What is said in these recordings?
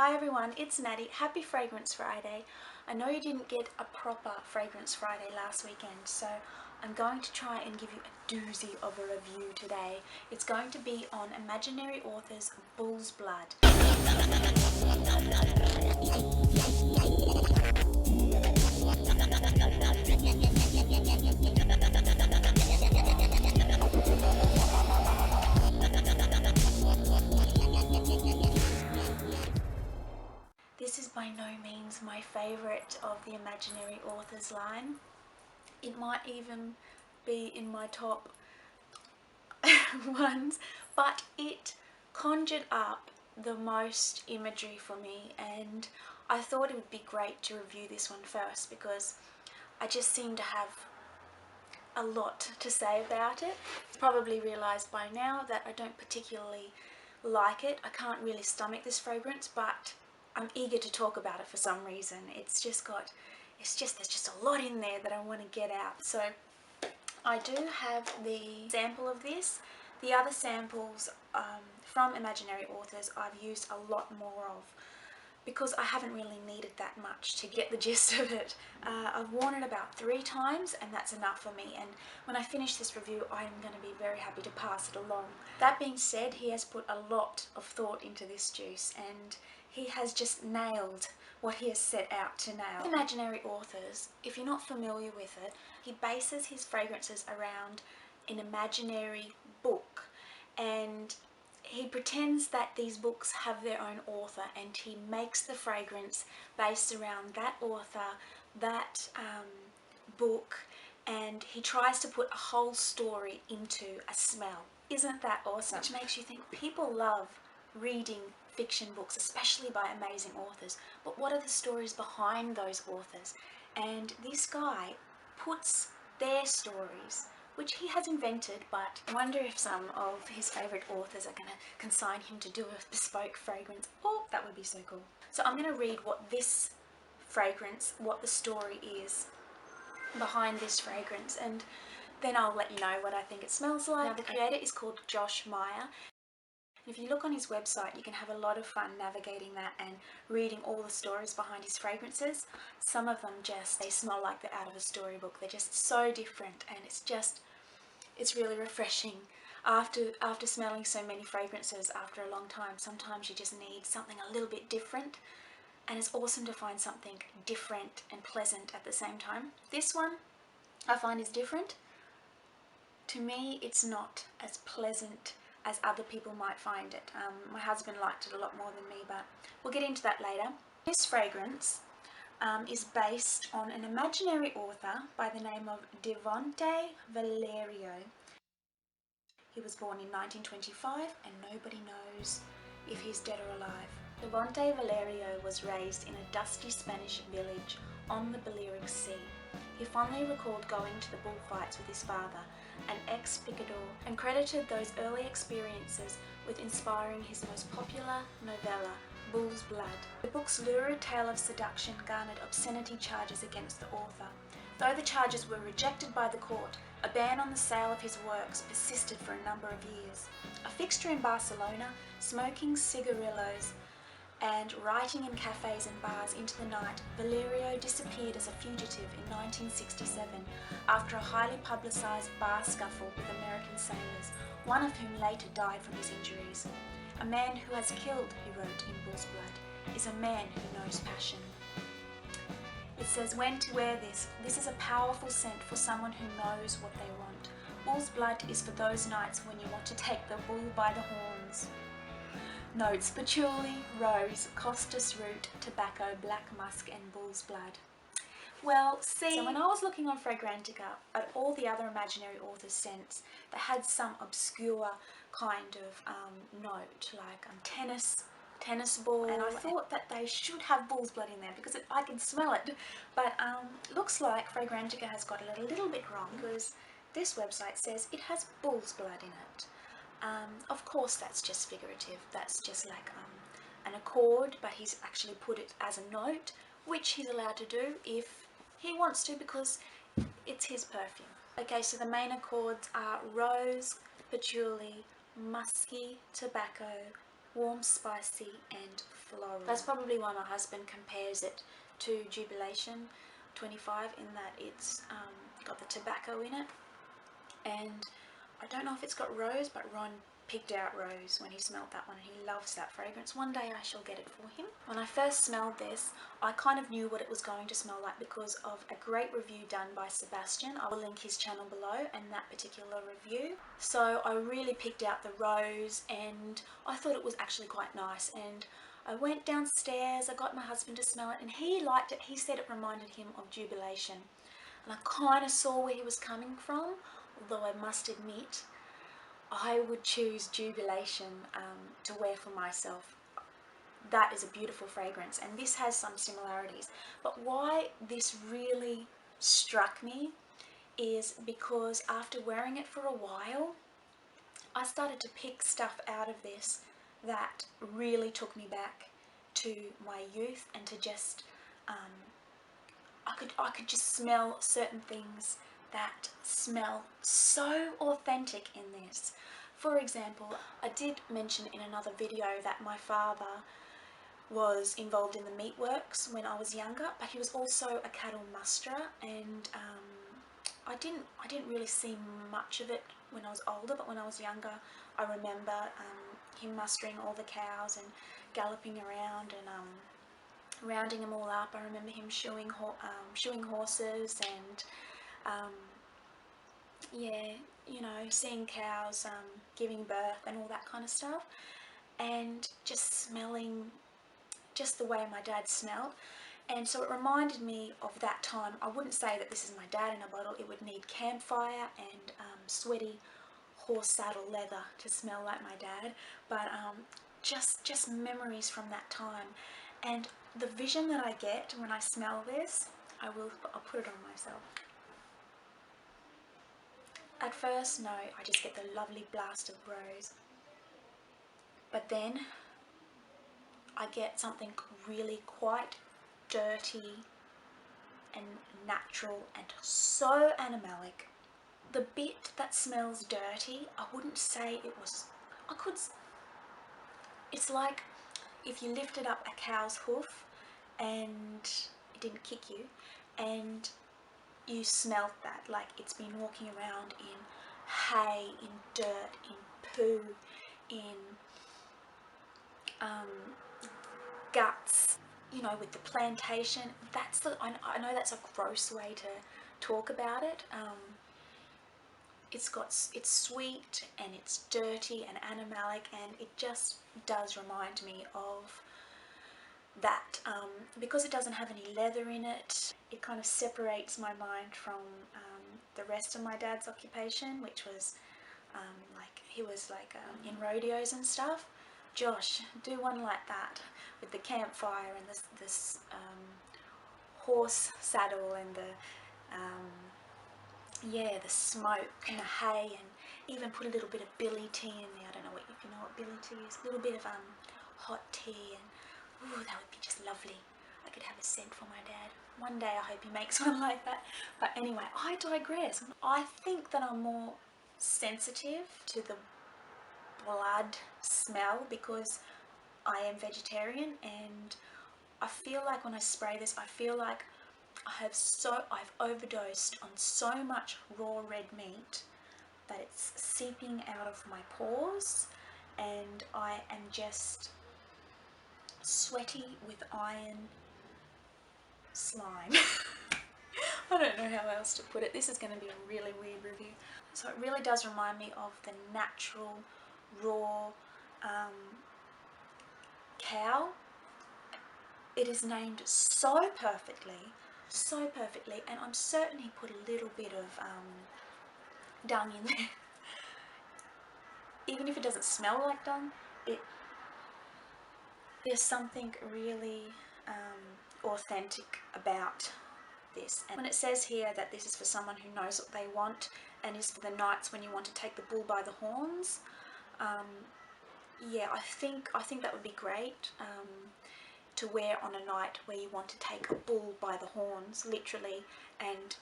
Hi everyone, it's Maddie. Happy Fragrance Friday. I know you didn't get a proper Fragrance Friday last weekend, so I'm going to try and give you a doozy of a review today. It's going to be on Imaginary Author's Bull's Blood. This is by no means my favourite of the Imaginary Authors line. It might even be in my top ones, but it conjured up the most imagery for me, and I thought it would be great to review this one first because I just seem to have a lot to say about it. You've probably realised by now that I don't particularly like it. I can't really stomach this fragrance, but I'm eager to talk about it for some reason. There's just a lot in there that I want to get out. So I do have the sample of this. The other samples from Imaginary Authors I've used a lot more of because I haven't really needed that much to get the gist of it. I've worn it about 3 times and that's enough for me, and when I finish this review I'm going to be very happy to pass it along. That being said, he has put a lot of thought into this juice and he has just nailed what he has set out to nail. With Imaginary Authors, if you're not familiar with it, he bases his fragrances around an imaginary book, and he pretends that these books have their own author and he makes the fragrance based around that author, that book, and he tries to put a whole story into a smell. Isn't that awesome? Which makes you think people love reading fiction books, especially by amazing authors, but what are the stories behind those authors? And this guy puts their stories, which he has invented, but I wonder if some of his favourite authors are going to consign him to do a bespoke fragrance. Oh, that would be so cool. So I'm going to read what this fragrance, what the story is behind this fragrance, and then I'll let you know what I think it smells like. Now, the creator is called Josh Meyer. If you look on his website, you can have a lot of fun navigating that and reading all the stories behind his fragrances. Some of them they smell like they're out of a storybook. They're just so different, and it's really refreshing. After smelling so many fragrances after a long time, sometimes you just need something a little bit different, and it's awesome to find something different and pleasant at the same time. This one I find is different. To me, it's not as pleasant as other people might find it. My husband liked it a lot more than me, but we'll get into that later. This fragrance is based on an imaginary author by the name of Devonte Valerio. He was born in 1925 and nobody knows if he's dead or alive. Devonte Valerio was raised in a dusty Spanish village on the Balearic Sea. He fondly recalled going to the bullfights with his father, an ex-picador, and credited those early experiences with inspiring his most popular novella, Bull's Blood. The book's lurid tale of seduction garnered obscenity charges against the author. Though the charges were rejected by the court, a ban on the sale of his works persisted for a number of years. A fixture in Barcelona, smoking cigarillos and writing in cafes and bars into the night, Valerio disappeared as a fugitive in 1967 after a highly publicised bar scuffle with American sailors, one of whom later died from his injuries. A man who has killed, he wrote in Bull's Blood, is a man who knows passion. It says, when to wear this. This is a powerful scent for someone who knows what they want. Bull's Blood is for those nights when you want to take the bull by the horns. Notes: patchouli, rose, costus root, tobacco, black musk and bull's blood. Well, see, so when I was looking on Fragrantica at all the other imaginary authors' scents that had some obscure kind of note, like tennis ball, and I thought that they should have bull's blood in there because I can smell it, but looks like Fragrantica has got it a little bit wrong because this website says it has bull's blood in it. Of course that's just figurative, that's just like an accord, but he's actually put it as a note, which he's allowed to do if he wants to because it's his perfume. Okay, so the main accords are rose, patchouli, musky, tobacco, warm, spicy and floral. That's probably why my husband compares it to Jubilation 25 in that it's got the tobacco in it, and I don't know if it's got rose, but Ron picked out rose when he smelled that one and he loves that fragrance. One day I shall get it for him. When I first smelled this, I kind of knew what it was going to smell like because of a great review done by Sebastian. I will link his channel below and that particular review. So I really picked out the rose and I thought it was actually quite nice, and I went downstairs, I got my husband to smell it and he liked it. He said it reminded him of Jubilation, and I kind of saw where he was coming from, although I must admit I would choose Jubilation to wear for myself. That is a beautiful fragrance and this has some similarities, but why this really struck me is because after wearing it for a while I started to pick stuff out of this that really took me back to my youth, and to just I could just smell certain things that smell so authentic in this. For example, I did mention in another video that my father was involved in the meatworks when I was younger, but he was also a cattle musterer, and I didn't really see much of it when I was older, but when I was younger I remember him mustering all the cows and galloping around and rounding them all up. I remember him shoeing horses and yeah, you know, seeing cows giving birth and all that kind of stuff, and just smelling just the way my dad smelled. And so it reminded me of that time. I wouldn't say that this is my dad in a bottle. It would need campfire and sweaty horse saddle leather to smell like my dad, but just memories from that time. And the vision that I get when I smell this, I'll put it on myself. At first, no, I just get the lovely blast of rose, but then I get something really quite dirty and natural and so animalic. The bit that smells dirty, I wouldn't say it was, it's like if you lifted up a cow's hoof and it didn't kick you, and you smelt that, like it's been walking around in hay, in dirt, in poo, in guts, you know, with the plantation. That's the, I know that's a gross way to talk about it. It's sweet and it's dirty and animalic, and it just does remind me of that. Because it doesn't have any leather in it, it kind of separates my mind from the rest of my dad's occupation, which was like he was like in rodeos and stuff. Josh, do one like that with the campfire and this horse saddle and the yeah, the smoke and the hay, and even put a little bit of billy tea in there. I don't know if you know what billy tea is. A little bit of hot tea, and ooh, that would be just lovely. I could have a scent for my dad. One day I hope he makes one like that. But anyway, I digress. I think that I'm more sensitive to the blood smell because I am vegetarian, and I feel like when I spray this, I feel like I've overdosed on so much raw red meat that it's seeping out of my pores, and I am just sweaty with iron slime. I don't know how else to put it. This is going to be a really weird review. So it really does remind me of the natural raw cow. It is named so perfectly, and I'm certain he put a little bit of dung in there. Even if it doesn't smell like dung, there's something really authentic about this. And when it says here that this is for someone who knows what they want and is for the nights when you want to take the bull by the horns, yeah, I think that would be great to wear on a night where you want to take a bull by the horns, literally, and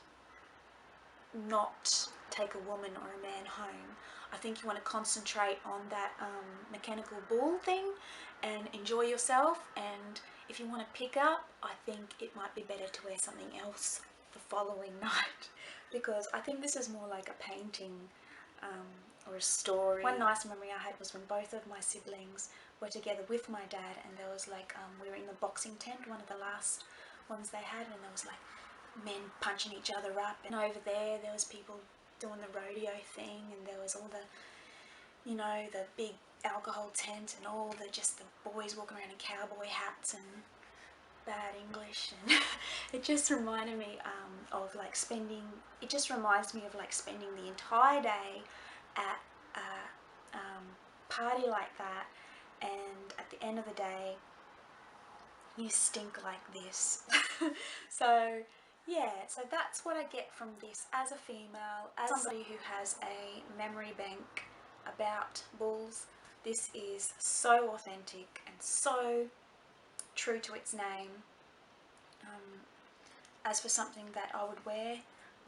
not take a woman or a man home. I think you want to concentrate on that mechanical ball thing and enjoy yourself. And if you want to pick up, I think it might be better to wear something else the following night, because I think this is more like a painting or a story. One nice memory I had was when both of my siblings were together with my dad, and there was like we were in the boxing tent, one of the last ones they had, and there was like men punching each other up, and over there was people doing the rodeo thing, and there was all the, you know, the big alcohol tent and all the just the boys walking around in cowboy hats and bad English, and it just reminded me of like spending, it just reminds me of like spending the entire day at a party like that, and at the end of the day you stink like this. So yeah, so that's what I get from this as a female, as somebody who has a memory bank about bulls. This is so authentic and so true to its name. As for something that I would wear,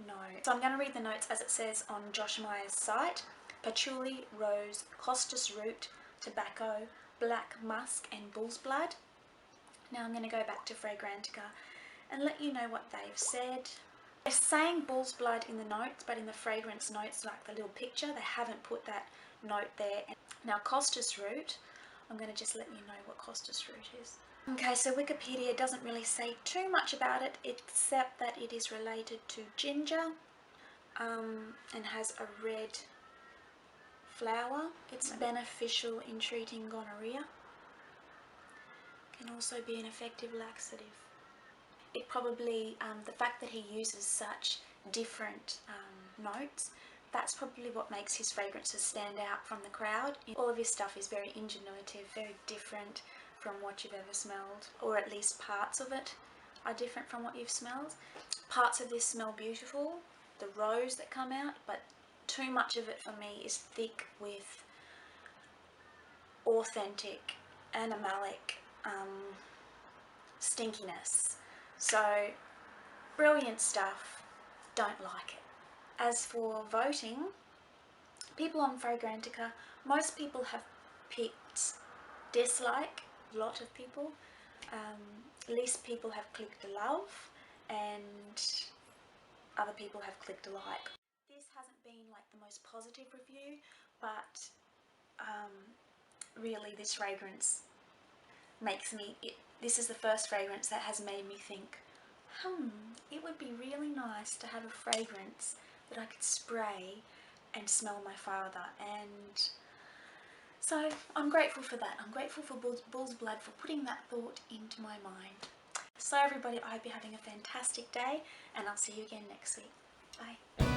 no. So I'm going to read the notes as it says on Josh Meyer's site. Patchouli, rose, costus root, tobacco, black musk and bull's blood. Now I'm going to go back to Fragrantica and let you know what they've said. They're saying bull's blood in the notes, but in the fragrance notes, like the little picture, they haven't put that note there. Now costus root, I'm going to just let you know what costus root is. Okay, so Wikipedia doesn't really say too much about it, except that it is related to ginger and has a red flower. It's beneficial in treating gonorrhea. Can also be an effective laxative. It probably, the fact that he uses such different notes, that's probably what makes his fragrances stand out from the crowd. All of his stuff is very ingenuitive, very different from what you've ever smelled, or at least parts of it are different from what you've smelled. Parts of this smell beautiful, the rose that come out, but too much of it for me is thick with authentic animalic stinkiness. So brilliant stuff, don't like it. As for voting, people on Fragrantica, most people have picked dislike, a lot of people. Least people have clicked love, and other people have clicked like. This hasn't been like the most positive review, but really this fragrance makes me, this is the first fragrance that has made me think, it would be really nice to have a fragrance that I could spray and smell my father. And so I'm grateful for that. I'm grateful for Bull's Blood for putting that thought into my mind. So everybody, I hope you're having a fantastic day, and I'll see you again next week. Bye.